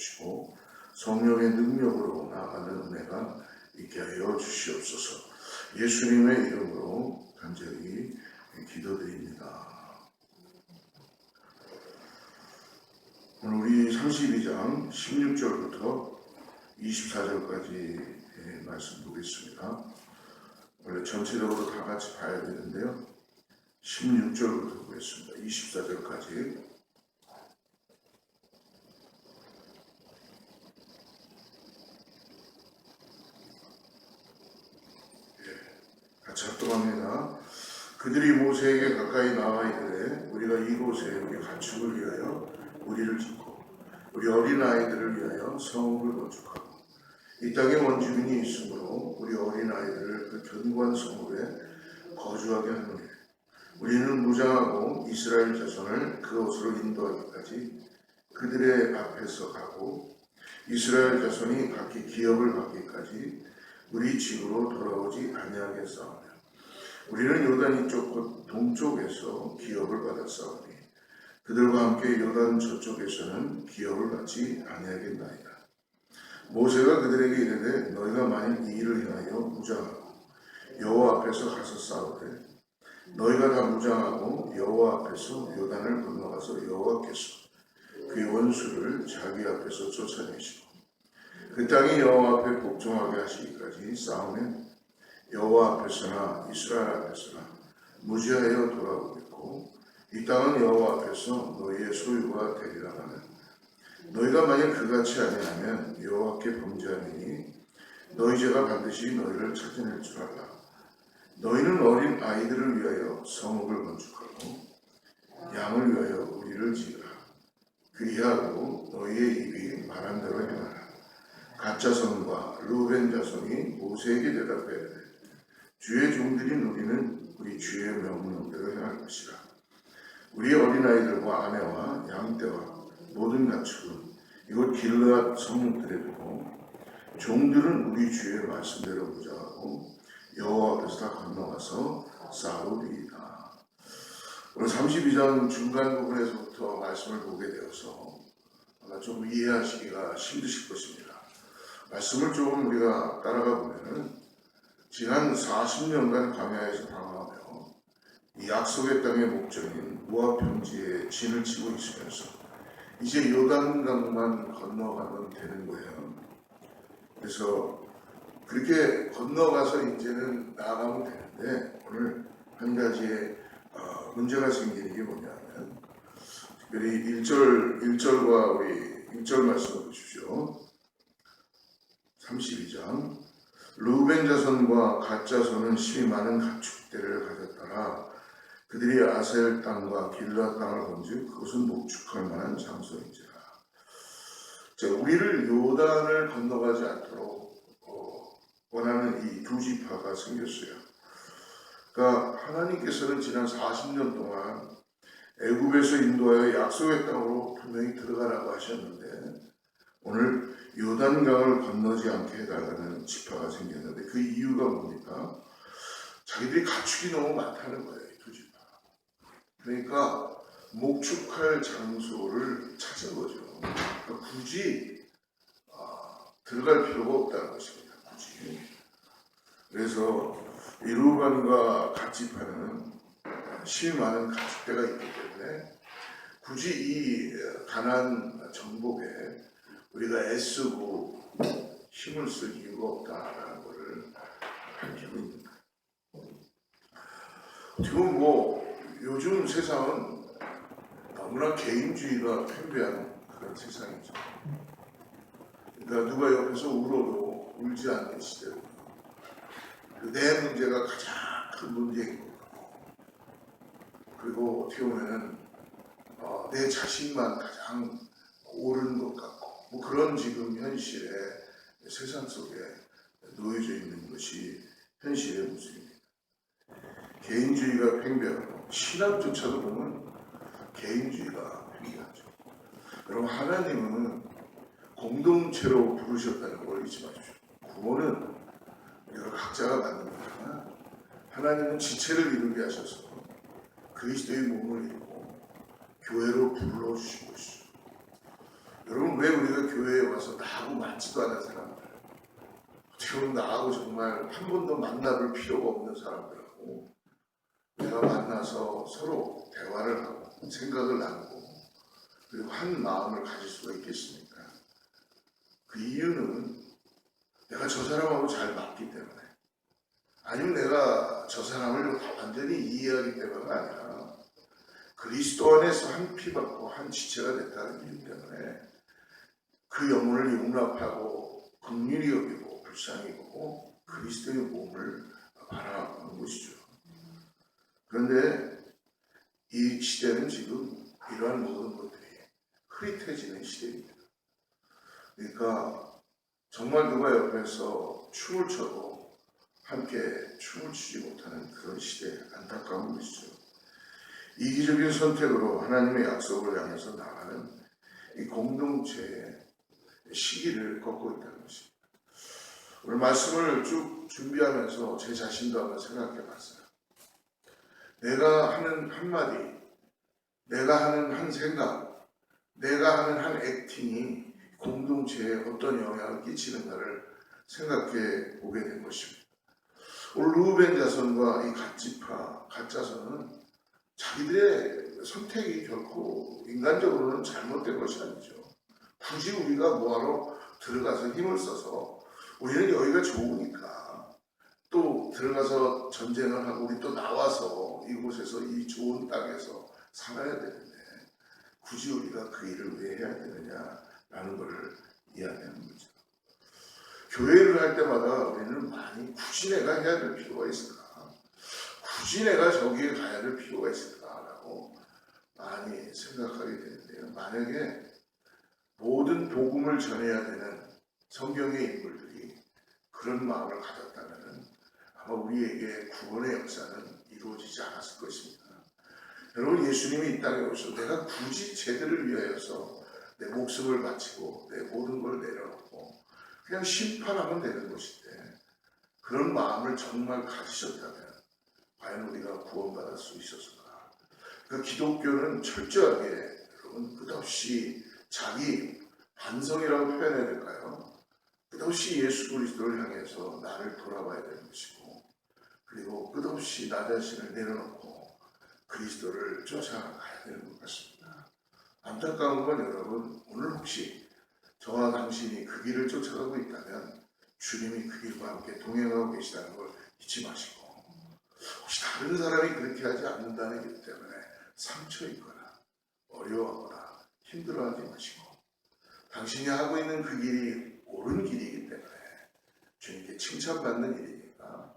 주시고 성령의 능력으로 나아가는 은혜가 있게 하여 주시옵소서. 예수님의 이름으로 간절히 기도드립니다. 오늘 우리 32장 16절부터 24절까지 말씀 보겠습니다. 원래 전체적으로 다 같이 봐야 되는데요. 16절부터 보겠습니다. 24절까지. 같이 합독합니다. 그들이 모세에게 가까이 나와 이르되 우리가 이곳에 우리 가축을 위하여 우리를 짓고 우리 어린아이들을 위하여 성읍을 건축하고 이 땅에 원주민이 있으므로 우리 어린아이들을 그 견고한 성읍에 거주하게 하노니 우리는 무장하고 이스라엘 자손을 그곳으로 인도하기까지 그들의 앞에서 가고 이스라엘 자손이 각기 기업을 받기까지 우리 집으로 돌아오지 아니하겠사오며 우리는 요단 이쪽 곧 동쪽에서 기업을 받았사오니 그들과 함께 요단 저쪽에서는 기업을 받지 아니하겠나이다. 모세가 그들에게 이르되 너희가 만일 이 일을 행하여 무장하고 여호와 앞에서 가서 싸우되 너희가 다 무장하고 여호와 앞에서 요단을 건너가서 여호와께서 그의 원수를 자기 앞에서 쫓아내시고 그 땅이 여호와 앞에 복종하게 하시기까지 싸우면 여호와 앞에서나 이스라엘 앞에서나 무지하여 돌아오겠고 이 땅은 여호와 앞에서 너희의 소유가 되리라 하면 너희가 만일 그같이 아니하면 여호와께 범죄하니 너희 죄가 반드시 너희를 찾아낼 줄 알라. 너희는 어린 아이들을 위하여 성읍을 건축하고 양을 위하여 우리를 지으라. 그리하고 너희의 입이 말한 대로 행하라. 갓 자손과 르우벤 자손이 모세에게 대답해 주의 종들인 우리는 우리 주의 명령대로 행할 것이라. 우리 어린아이들과 아내와 양떼와 모든 가축은 이곳 길르앗 성읍들에 두고 종들은 우리 주의 말씀대로 무장하고 여호와 앞에서 다 건너가서 싸우리이다. 오늘 32장 중간 부분에서부터 말씀을 보게 되어서 아마 좀 이해하시기가 힘드실 것입니다. 말씀을 조금 우리가 따라가 보면은 지난 40년간 광야에서 방황하며 이 약속의 땅의 목적인 모압 평지에 진을 치고 있으면서 이제 요단강만 건너가면 되는 거예요. 그래서 그렇게 건너가서 이제는 나아가면 되는데 오늘 한 가지의 문제가 생기는 게 뭐냐면 특별히 1절과 우리 1절 말씀을 보십시오. 32장 르우벤 자손과 갓 자손은 심히 많은 가축대를 가졌더라. 그들이 아셀 땅과 길르앗 땅을 건즉 그것은 목축할 만한 장소인지라. 자, 우리를 요단을 건너가지 않도록 원하는 이 두 지파가 생겼어요. 그러니까 하나님께서는 지난 40년 동안 애굽에서 인도하여 약속의 땅으로 분명히 들어가라고 하셨는데 오늘 요단강을 건너지 않게 해달라는 지파가 생겼는데 그 이유가 뭡니까? 자기들이 가축이 너무 많다는 거예요. 이 두 지파. 그러니까 목축할 장소를 찾은 거죠. 그러니까 굳이 들어갈 필요가 없다는 것입니다. 굳이. 그래서 이 르우벤과 갓 지파는 심히 많은 가축대가 있기 때문에 굳이 이 가나안 정복에 우리가 애쓰고 힘을 쓸 이유가 없다라는 것을 밝히고 있는 거예요. 지금 요즘 세상은 너무나 개인주의가 팽배한 그런 세상이죠. 그러니까 누가 옆에서 울어도 울지 않는 시대로 내 문제가 가장 큰 문제인 것 같고 그리고 어떻게 보면은 내 자신만 가장 옳은 것 같고 그런 지금 현실의 세상 속에 놓여져 있는 것이 현실의 모습입니다. 개인주의가 팽배하고 신앙조차도 보면 개인주의가 팽배하죠. 여러분 하나님은 공동체로 부르셨다는 걸 잊지 마십시오. 구원은 우리가 각자가 받는 거지만 하나님은 지체를 이루게 하셔서 그리스도의 몸을 입고 교회로 불러주신 것이죠. 여러분, 왜 우리가 교회에 와서 나하고 맞지도 않은 사람들, 어떻게 보면 나하고 정말 한 번도 만나볼 필요가 없는 사람들하고 내가 만나서 서로 대화를 하고 생각을 나누고 그리고 한 마음을 가질 수가 있겠습니까? 그 이유는 내가 저 사람하고 잘 맞기 때문에, 아니면 내가 저 사람을 완전히 이해하기 때문가 아니라 그리스도 안에서 한 피 받고 한 지체가 됐다는 이유 때문에 그 영혼을 용납하고 긍휼히 여기고 불쌍히 여기고 그리스도의 몸을 바라보는 것이죠. 그런데 이 시대는 지금 이러한 모든 것들이 흐릿해지는 시대입니다. 그러니까 정말 누가 옆에서 춤을 춰도 함께 춤을 추지 못하는 그런 시대에 안타까운 것이죠. 이기적인 선택으로 하나님의 약속을 향해서 나가는 이 공동체의 시기를 걷고 있다는 것입니다. 오늘 말씀을 쭉 준비하면서 제 자신도 한번 생각해 봤어요. 내가 하는 한마디, 내가 하는 한 생각, 내가 하는 한 액팅이 공동체에 어떤 영향을 끼치는가를 생각해 보게 된 것입니다. 오늘 르우벤 자손과 이 갓지파, 갓자손은 자기들의 선택이 결코 인간적으로는 잘못된 것이 아니죠. 굳이 우리가 뭐하러 들어가서 힘을 써서 우리는 여기가 좋으니까 또 들어가서 전쟁을 하고 우리 또 나와서 이곳에서 이 좋은 땅에서 살아야 되는데 굳이 우리가 그 일을 왜 해야 되느냐라는 것을 이야기하는 거죠. 교회를 할 때마다 우리는 많이 굳이 내가 해야 될 필요가 있을까? 굳이 내가 저기에 가야 될 필요가 있을까라고 많이 생각하게 되는데요. 만약에 모든 복음을 전해야 되는 성경의 인물들이 그런 마음을 가졌다면 아마 우리에게 구원의 역사는 이루어지지 않았을 것입니다. 여러분, 예수님이 이 땅에 오셔서 내가 굳이 쟤들을 위하여서 내 목숨을 바치고 내 모든 걸 내려놓고 그냥 심판하면 되는 것인데 그런 마음을 정말 가지셨다면 과연 우리가 구원받을 수 있었을까? 그 기독교는 철저하게 여러분 끝없이 자기 반성이라고 표현해야 될까요? 끝없이 예수 그리스도를 향해서 나를 돌아봐야 되는 것이고 그리고 끝없이 나 자신을 내려놓고 그리스도를 쫓아가야 되는 것 같습니다. 안타까운 건 여러분, 오늘 혹시 저와 당신이 그 길을 쫓아가고 있다면 주님이 그 길과 함께 동행하고 계시다는 걸 잊지 마시고 혹시 다른 사람이 그렇게 하지 않는다는 이유 때문에 상처 있거나 어려워하거나 힘들어하지 마시고 당신이 하고 있는 그 길이 옳은 길이기 때문에 주님께 칭찬받는 일이니까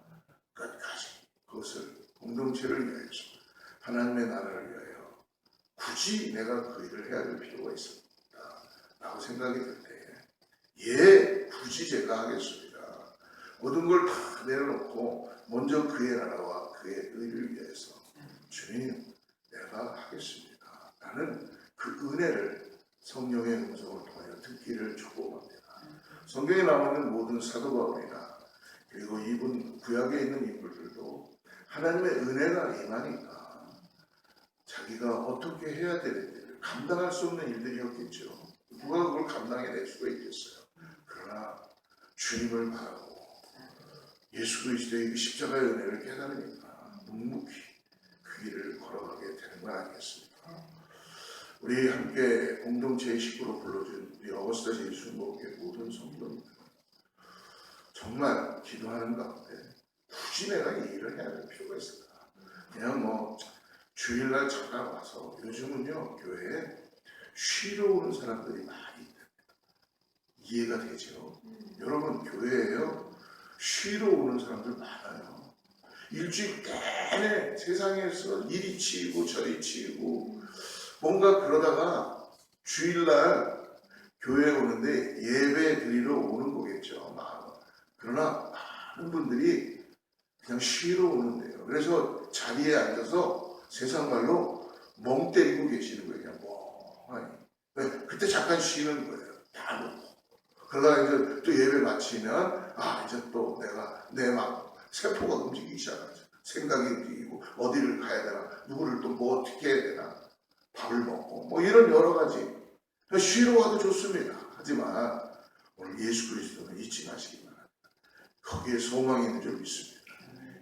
끝까지 그것을 공동체를 위하여서 하나님의 나라를 위하여 굳이 내가 그 일을 해야 될 필요가 있습니다 라고 생각이 들 때에 예, 굳이 제가 하겠습니다. 모든 걸 다 내려놓고 먼저 그의 나라와 그의 의를 위해서 주님 내가 하겠습니다 라는 그 은혜를 성령의 음성을 통하여 듣기를 축복합니다. 성경에 나오는 모든 사도 바울이나 그리고 이분 구약에 있는 인물들도 하나님의 은혜가 임하니까 자기가 어떻게 해야 되는지를 감당할 수 없는 일들이었겠죠. 누가 그걸 감당해낼 수가 있겠어요. 그러나 주님을 바라고 예수 그리스도의 그 십자가의 은혜를 깨달으니까 묵묵히 그 길을 걸어가게 되는 거 아니겠습니까? 우리 함께 공동체의 식구로 불러준 우리 어거스타 제일순복의 모든 성도님들 정말 기도하는 가운데 굳이 내가 이 일을 해야 될 필요가 있을까? 그냥 뭐 주일날 잠깐 와서 요즘은요 교회에 쉬러 오는 사람들이 많이 있답니다. 이해가 되죠? 여러분 교회에요 쉬러 오는 사람들 많아요. 일주일 내내 세상에서 이리 치이고 저리 치이고 뭔가 그러다가 주일날 교회에 오는데 예배 드리러 오는 거겠죠. 마음은. 그러나 많은 분들이 그냥 쉬러 오는데요. 그래서 자리에 앉아서 세상 말로 멍 때리고 계시는 거예요. 그냥 멍하니. 왜? 그때 잠깐 쉬는 거예요. 다 놓고. 그러다가 이제 또 예배 마치면 이제 또 내가 내 막 세포가 움직이기 시작하죠. 생각이 움직이고 어디를 가야 되나 누구를 또 뭐 어떻게 해야 되나 밥을 먹고 뭐 이런 여러 가지 쉬러 와도 좋습니다. 하지만 오늘 예수 그리스도는 잊지 마시기 바랍니다. 거기에 소망이 있는 줄 믿습니다.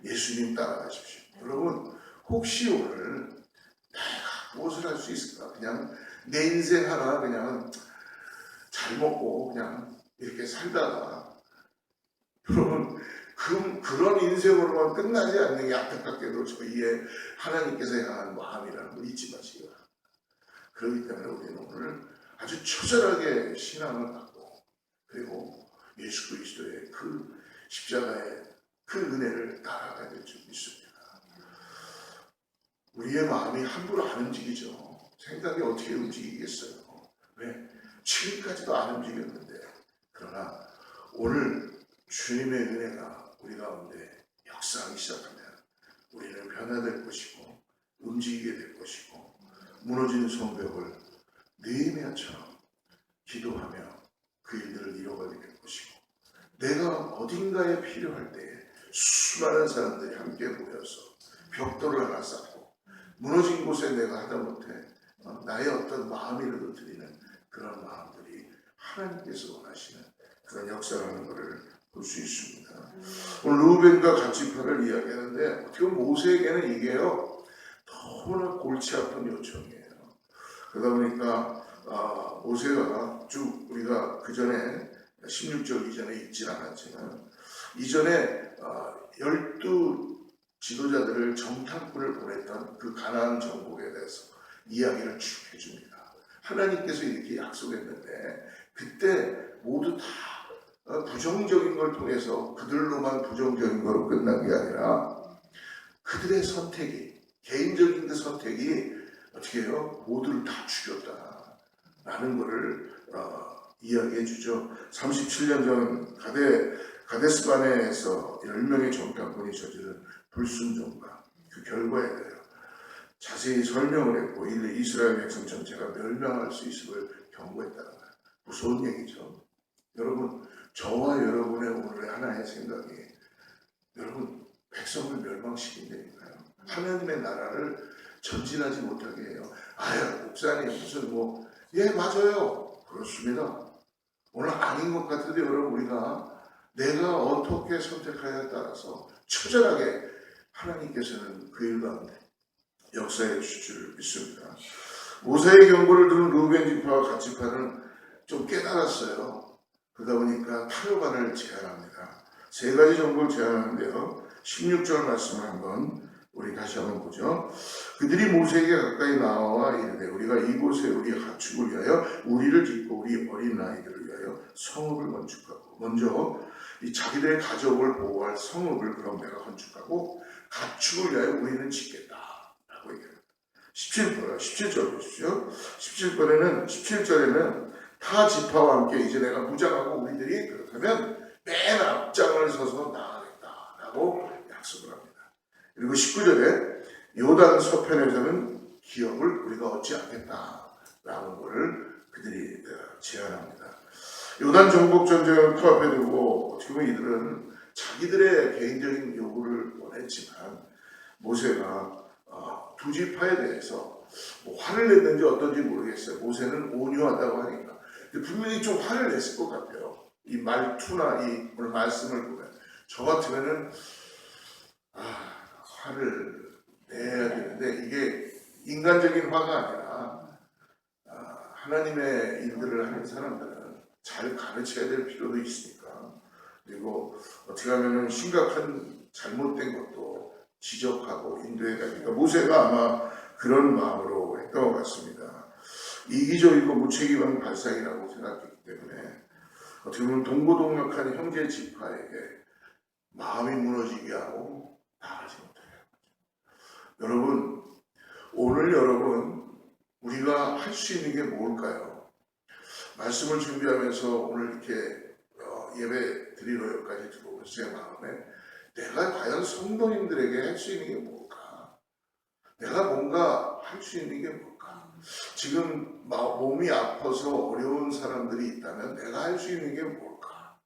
예수님 따라가십시오. 여러분, 혹시 오늘 내가 무엇을 할 수 있을까? 그냥 내 인생 하나 그냥 잘 먹고 그냥 이렇게 살다가, 여러분, 그런 인생으로만 끝나지 않는 게 안타깝게도 저희의 하나님께서 향한 마음이라는 걸 잊지 마시기 바랍니다. 그렇기 때문에 우리는 오늘 아주 처절하게 신앙을 갖고, 그리고 예수 그리스도의 그 십자가의 그 은혜를 따라가야 될 줄 믿습니다. 우리의 마음이 함부로 안 움직이죠. 생각이 어떻게 움직이겠어요? 왜? 지금까지도 안 움직였는데. 그러나 오늘 주님의 은혜가 우리 가운데 역사하기 시작하면 우리는 변화될 것이고 움직이게 될 것이고, 무너진 성벽을 느헤미야처럼 기도하며 그 일들을 이뤄가게 될 것이고, 내가 어딘가에 필요할 때에 수많은 사람들이 함께 모여서 벽돌을 하나 쌓고, 무너진 곳에 내가 하다못해 나의 어떤 마음이라도 드리는 그런 마음들이 하나님께서 원하시는 그런 역사라는 것을 볼 수 있습니다. 오늘 루벤과 갓지파를 이야기하는데, 어떻게 보면 모세에게는 이게요 너무나 골치 아픈 요청이에요. 그러다 보니까 모세가 쭉, 우리가 그 전에 16절 이전에 읽진 않았지만, 이전에 12 지도자들을 정탐꾼을 보냈던 그 가나안 정복에 대해서 이야기를 쭉 해줍니다. 하나님께서 이렇게 약속했는데, 그때 모두 다 부정적인 걸 통해서 그들로만 부정적인 거로 끝난 게 아니라, 그들의 선택이, 개인적인 그 선택이 어떻게 해요? 모두를 다 죽였다라는 것을 이야기해 주죠. 37년 전 가데스바네에서 10명의 정탐꾼이 저지른 불순종과 그 결과에 대해 자세히 설명을 했고, 이스라엘 백성 전체가 멸망할 수 있음을 경고했다는 거예요. 무서운 얘기죠. 여러분, 저와 여러분의 오늘의 하나의 생각이, 여러분, 백성을 멸망시킨다니까요. 하나님의 나라를 전진하지 못하게 해요. 목사님 무슨 예, 맞아요. 그렇습니다. 오늘 아닌 것 같은데, 여러분, 우리가 내가 어떻게 선택하냐에 따라서 처절하게 하나님께서는 그 일 가운데 역사해 주실 줄 믿습니다. 모세의 경고를 들은 루벤 지파와 갓 지파는 좀 깨달았어요. 그러다 보니까 타협안을 제안합니다. 세 가지 정보를 제안하는데요. 16절 말씀을 한번 우리 다시 한번 보죠. 그들이 모세에게 가까이 나와 이르되, 우리가 이곳에 우리의 가축을 위하여 우리를 짓고 우리 어린 아이들을 위하여 성읍을 건축하고, 먼저 이 자기들의 가족을 보호할 성읍을 그럼 내가 건축하고 가축을 위하여 우리는 짓겠다라고 얘기합니다. 17절 보십시오. 17절에는 타 지파와 함께 이제 내가 무장하고 우리들이 그렇다면 맨 앞장을 서서 나가겠다라고 약속을 합니다. 그리고 19절에 요단 서편에서는 기업을 우리가 얻지 않겠다라는 것을 그들이 제안합니다. 요단 정복 전쟁을 코앞에 두고 어떻게 보면 이들은 자기들의 개인적인 요구를 원했지만, 모세가 두 지파에 대해서 화를 냈는지 어떤지 모르겠어요. 모세는 온유하다고 하니까 분명히 좀 화를 냈을 것 같아요. 이 말투나 이 오늘 말씀을 보면 저 같으면은 화를 내야 되는데, 이게 인간적인 화가 아니라 하나님의 일들을 하는 사람들은 잘 가르쳐야 될 필요도 있으니까, 그리고 어떻게 하면은 심각한 잘못된 것도 지적하고 인도해 가니까 모세가 아마 그런 마음으로 했던 것 같습니다. 이기적이고 무책임한 발상이라고 생각했기 때문에 어떻게 보면 동고동락한 형제 지파에게 마음이 무너지게 하고 나가지 못해요. 여러분, 오늘 우리가 할 수 있는 게 뭘까요? 말씀을 준비하면서 오늘 이렇게 예배 드리러 여기까지 들어온 제 마음에, 내가 과연 성도님들에게 할 수 있는 게 뭘까? 내가 뭔가 할 수 있는 게 뭘까? 지금 몸이 아파서 어려운 사람들이 있다면 내가 할 수 있는 게 뭘까?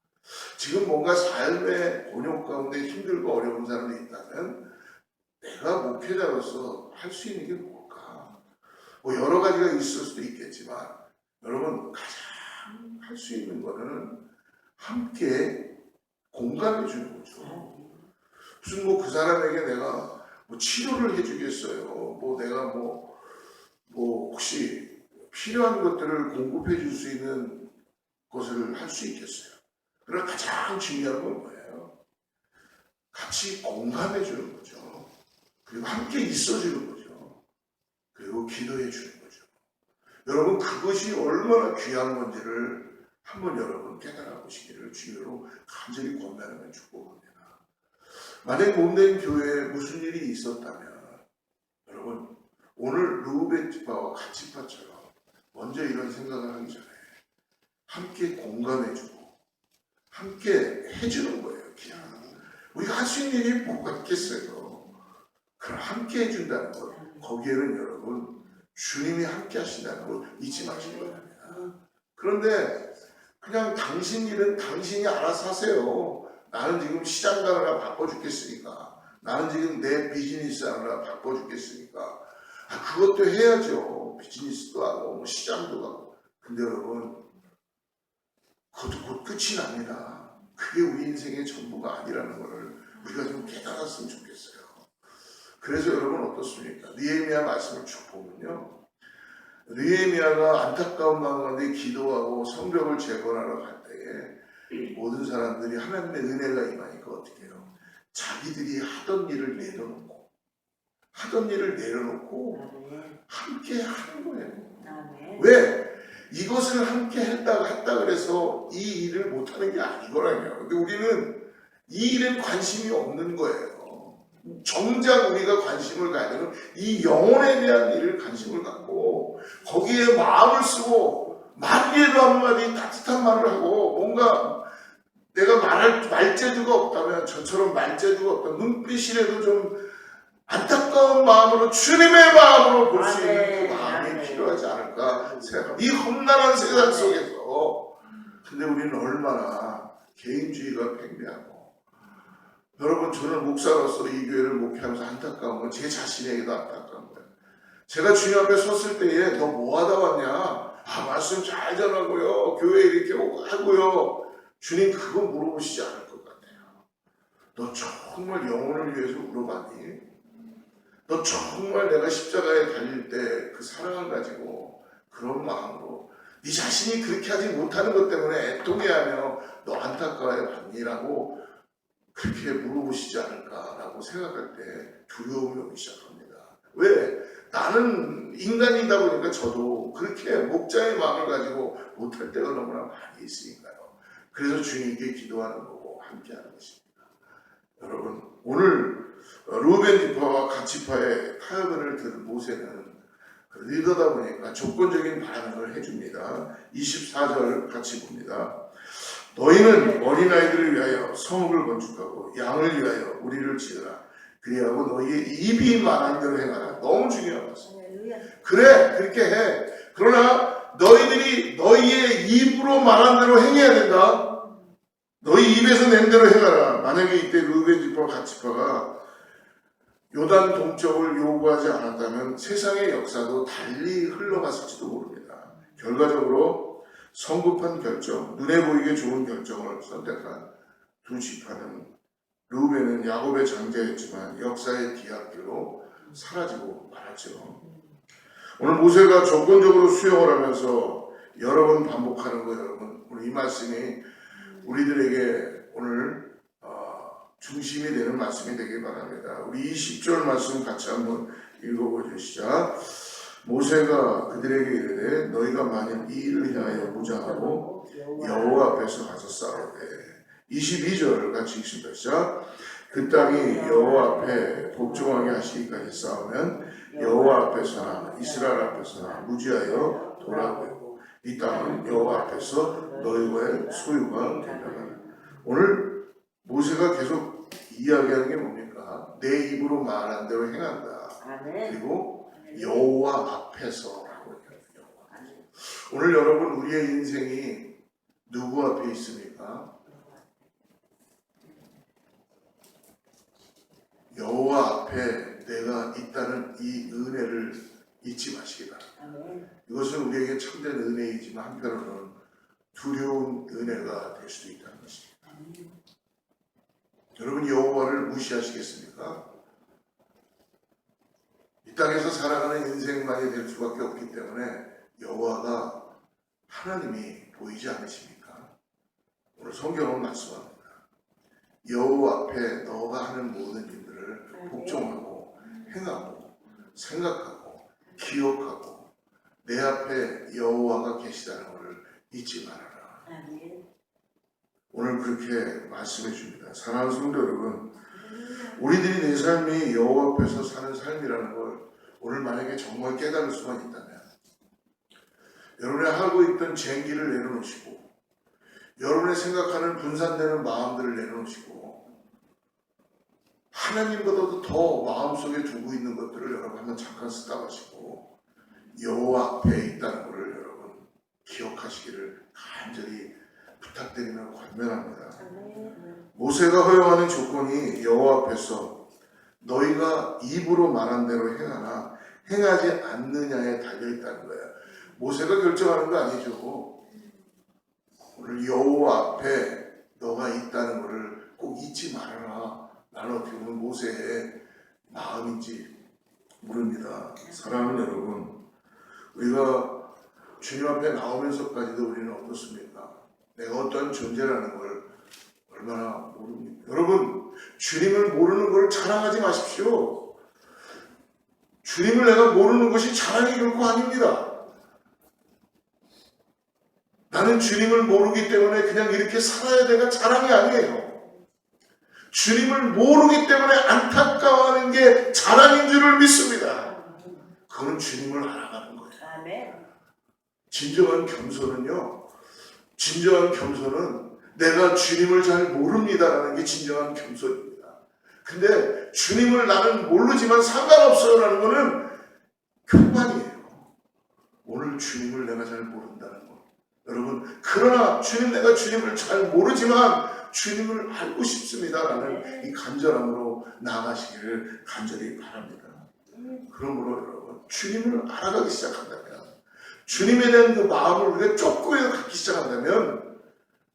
지금 뭔가 삶의 곤욕 가운데 힘들고 어려운 사람이 있다면 내가 목회자로서 할 수 있는 게 뭘까? 여러 가지가 있을 수도 있겠지만, 여러분 가장 할 수 있는 거는 함께 공감해 주는 거죠. 무슨 뭐 그 사람에게 내가 뭐 치료를 해주겠어요. 뭐 내가 뭐 혹시 필요한 것들을 공급해 줄 수 있는 것을 할 수 있겠어요. 그러나 가장 중요한 건 뭐예요? 같이 공감해 주는 거죠. 그리고 함께 있어 주는 거죠. 그리고 기도해 주는 거죠. 여러분 그것이 얼마나 귀한 건지를 한번 여러분 깨달아 보시기를 주의로 간절히 권면하며 축복합니다. 만약 몸된 교회에 무슨 일이 있었다면 여러분 오늘 르우벤 지파와 갓 지파처럼 먼저 이런 생각을 하기 전에 함께 공감해주고 함께 해주는 거예요. 그냥 우리가 할 수 있는 일이 뭐가 있겠어요. 그럼 함께 해준다는 것, 거기에는 여러분 주님이 함께 하신다는 걸 잊지 마시기 바랍니다. 그런데 그냥 당신 일은 당신이 알아서 하세요. 나는 지금 시장 가느라 바빠 죽겠으니까, 나는 지금 내 비즈니스 하느라 바빠 죽겠으니까 그것도 해야죠. 비즈니스도 하고 시장도 가고. 근데 여러분 그것도 곧 끝이 납니다. 그게 우리 인생의 전부가 아니라는 것을 우리가 좀 깨달았으면 좋겠어요. 그래서 여러분 어떻습니까? 느헤미야 말씀을 쭉 보면요, 느헤미야가 안타까운 마음 가운데 기도하고 성벽을 재건하러 갈 때에 모든 사람들이 하나님의 은혜가 임하니까 어떻게 해요? 자기들이 하던 일을 내려놓고 함께 하는 거예요. 왜? 이것을 함께 했다 그래서 이 일을 못하는 게 아니거든요. 근데 우리는 이 일에 관심이 없는 거예요. 정작 우리가 관심을 가야 되는 이 영혼에 대한 일을 관심을 갖고 거기에 마음을 쓰고 말이라도 한마디 따뜻한 말을 하고, 뭔가 내가 말할 말재주가 없다면 저처럼 말재주가 없다면 눈빛이라도 좀 안타까운 마음으로 주님의 마음으로 볼 수 있는 그 마음이 필요하지 않을까 생각합니다. 이 험난한 세상 속에서. 근데 우리는 얼마나 개인주의가 팽배하고, 여러분 저는 목사로서 이 교회를 목회하면서 안타까운 건 제 자신에게도 안타까운 거예요. 제가 주님 앞에 섰을 때에 너 뭐 하다 왔냐? 말씀 잘 전하고요, 교회 이렇게 오고 하고요. 주님 그거 물어보시지 않을 것 같아요. 너 정말 영혼을 위해서 물어봤니? 너 정말 내가 십자가에 달릴 때 그 사랑을 가지고 그런 마음으로 네 자신이 그렇게 하지 못하는 것 때문에 애통해하며 너 안타까워해 봤니라고 그렇게 물어보시지 않을까라고 생각할 때 두려움이 오기 시작합니다. 왜? 나는 인간이다 보니까 저도 그렇게 목자의 마음을 가지고 못할 때가 너무나 많이 있으니까요. 그래서 주님께 기도하는 거고 함께하는 것입니다. 여러분 오늘 르우벤 지파와 갓 지파의 타협을 들은 모세는 이러다 보니까 조건적인 반응을 해줍니다. 24절 같이 봅니다. 너희는 어린아이들을 위하여 성읍을 건축하고 양을 위하여 우리를 지으라. 그리하고 너희의 입이 말한 대로 행하라. 너무 중요한 것입니다. 그래 그렇게 해. 그러나 너희들이 너희의 입으로 말한 대로 행해야 된다. 너희 입에서 낸 대로 행하라. 만약에 이때 르우벤 지파와 갓 지파가 요단 동쪽을 요구하지 않았다면 세상의 역사도 달리 흘러갔을지도 모릅니다. 결과적으로 성급한 결정, 눈에 보이게 좋은 결정을 선택한 두 지파는, 르우벤은 야곱의 장자였지만 역사의 뒤앞길로 사라지고 말았죠. 오늘 모세가 조건적으로 수용을 하면서 여러 번 반복하는 거, 여러분 오늘 이 말씀이 우리들에게 오늘 중심이 되는 말씀이 되길 바랍니다. 우리 20절 말씀 같이 한번 읽어보시죠. 모세가 그들에게 이르되 너희가 만일 이 일을 향하여 무장하고 여호와 앞에서 가서 싸우되. 22절 같이 읽습니다. 시작. 그 땅이 여호와 앞에 복종하게 하시기까지 싸우면 여호와 앞에서나 이스라엘 앞에서나 무지하여 돌아보고 이 땅은 여호와 앞에서 너희와의 소유가 되리라. 오늘 모세가 계속 이야기하는 게 뭡니까? 내 입으로 말한 대로 행한다. 그리고 여호와 앞에서라고 얘기합니다. 오늘 여러분 우리의 인생이 누구 앞에 있습니까? 여호와 앞에 내가 있다는 이 은혜를 잊지 마시기 바랍니다. 이것은 우리에게 참된 은혜이지만 한편으로는 두려운 은혜가 될 수도 있다는 것입니다. 여러분, 여호와를 무시하시겠습니까? 이 땅에서 살아가는 인생만이 될 수밖에 없기 때문에 여호와가 하나님이 보이지 않으십니까? 오늘 성경은 말씀합니다. 여호와 앞에 너가 하는 모든 일들을 복종하고 행하고 생각하고 기억하고 내 앞에 여호와가 계시다는 것을 잊지 말아라. 오늘 그렇게 말씀해 줍니다. 사랑하는 성도 여러분, 우리들이 내 삶이 여호와 앞에서 사는 삶이라는 걸 오늘 만약에 정말 깨달을 수만 있다면 여러분이 하고 있던 쟁기를 내려놓으시고 여러분이 생각하는 분산되는 마음들을 내려놓으시고 하나님보다도 더 마음속에 두고 있는 것들을 여러분 한번 잠깐 쓰다마시고 여호와 앞에 있다는 것을 여러분 기억하시기를 간절히 부탁드리며 권면합니다. 모세가 허용하는 조건이 여호와 앞에서 너희가 입으로 말한 대로 행하나 행하지 않느냐에 달려있다는 거예요. 모세가 결정하는 거 아니죠. 오늘 여호와 앞에 너가 있다는 것을 꼭 잊지 말아라. 나는 어떻게 보면 모세의 마음인지 모릅니다. 사랑하는 여러분, 우리가 주님 앞에 나오면서까지도 우리는 어떻습니까? 내가 어떤 존재라는 걸 얼마나 모릅니까? 여러분, 주님을 모르는 걸 자랑하지 마십시오. 주님을 내가 모르는 것이 자랑이 결코 아닙니다. 나는 주님을 모르기 때문에 그냥 이렇게 살아야 돼가 자랑이 아니에요. 주님을 모르기 때문에 안타까워하는 게 자랑인 줄을 믿습니다. 그건 주님을 알아가는 거예요. 진정한 겸손은요, 진정한 겸손은 내가 주님을 잘 모릅니다라는 게 진정한 겸손입니다. 근데 주님을 나는 모르지만 상관없어요 라는 거는 교만이에요. 오늘 주님을 내가 잘 모른다는 거. 여러분, 그러나 내가 주님을 잘 모르지만 주님을 알고 싶습니다라는 이 간절함으로 나아가시기를 간절히 바랍니다. 그러므로 여러분, 주님을 알아가기 시작한다면, 주님에 대한 그 마음을 우리가 쫓고 갖기 시작한다면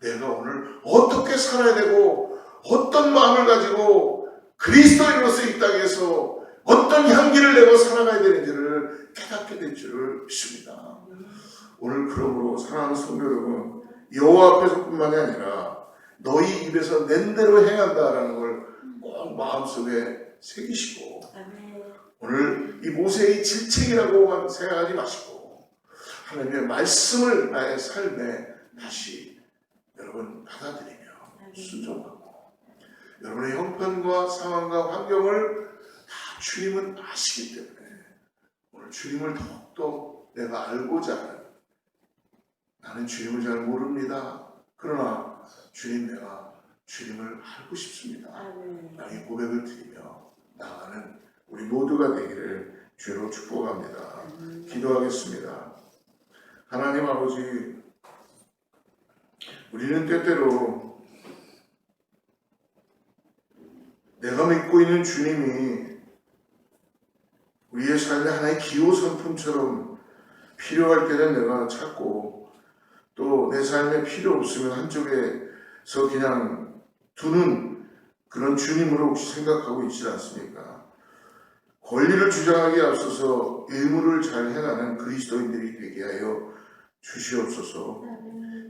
내가 오늘 어떻게 살아야 되고 어떤 마음을 가지고 그리스도인으로서 이 땅에서 어떤 향기를 내고 살아가야 되는지를 깨닫게 될 줄을 믿습니다. 오늘 그러므로 사랑하는 성도 여러분, 여호와 앞에서뿐만이 아니라 너희 입에서 낸 대로 행한다라는 걸 꼭 마음속에 새기시고 오늘 이 모세의 질책이라고만 생각하지 마시고 하나님의 말씀을 나의 삶에 다시 여러분 받아들이며 순종하고 여러분의 형편과 상황과 환경을 다 주님은 아시기 때문에 오늘 주님을 더욱더 내가 알고자 하는, 나는 주님을 잘 모릅니다. 그러나 주님, 내가 주님을 알고 싶습니다. 나의 고백을 드리며 나가는 우리 모두가 되기를 주로 축복합니다. 기도하겠습니다. 하나님 아버지, 우리는 때때로 내가 믿고 있는 주님이 우리의 삶의 하나의 기호상품처럼 필요할 때는 내가 찾고 또 내 삶에 필요 없으면 한쪽에서 그냥 두는 그런 주님으로 혹시 생각하고 있지 않습니까? 권리를 주장하기에 앞서서 의무를 잘 행하는 그리스도인들이 되게 하여 주시옵소서.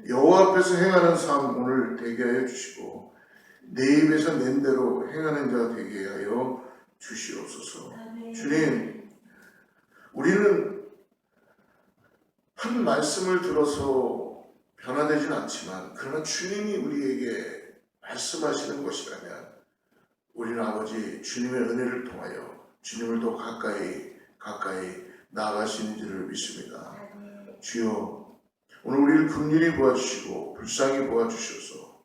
여호와 앞에서 행하는 삶 오늘 되게 하여 주시고 내 입에서 낸 대로 행하는 자 되게 하여 주시옵소서. 주님, 우리는 한 말씀을 들어서 변화되지는 않지만 그러나 주님이 우리에게 말씀하시는 것이라면 우리는 아버지 주님의 은혜를 통하여 주님을 더 가까이 나아가시는 줄을 믿습니다. 주여, 오늘 우리를 긍휼히 보아주시고 불쌍히 보아주셔서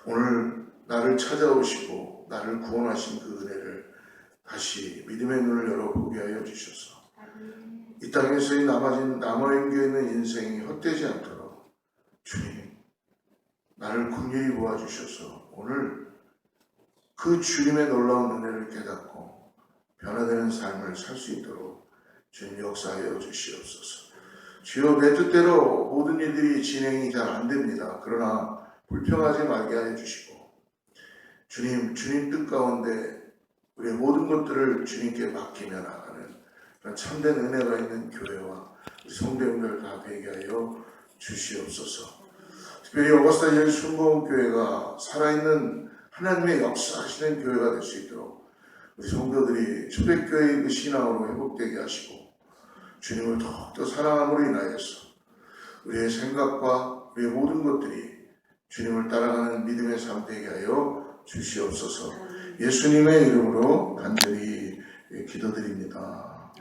오늘 나를 찾아오시고 나를 구원하신 그 은혜를 다시 믿음의 눈을 열어보게 하여 주셔서 이 땅에서의 남아있는 인생이 헛되지 않도록 주님, 나를 긍휼히 보아주셔서 오늘 그 주님의 놀라운 은혜를 깨닫고 변화되는 삶을 살 수 있도록 주님 역사하여 주시옵소서. 주여 내 뜻대로 모든 일들이 진행이 잘 안 됩니다. 그러나 불평하지 말게 해주시고 주님 뜻 가운데 우리의 모든 것들을 주님께 맡기며 나가는 그런 참된 은혜가 있는 교회와 우리 성도님들 다 되게 하여 주시옵소서. 특별히 어거스타 일 순복음교회가 살아있는 하나님의 역사하시는 교회가 될 수 있도록 우리 성도들이 초대교회의 그 신앙으로 회복되게 하시고 주님을 더욱더 사랑함으로 인하여서 우리의 생각과 우리의 모든 것들이 주님을 따라가는 믿음의 삶 되게 하여 주시옵소서. 예수님의 이름으로 간절히 기도드립니다.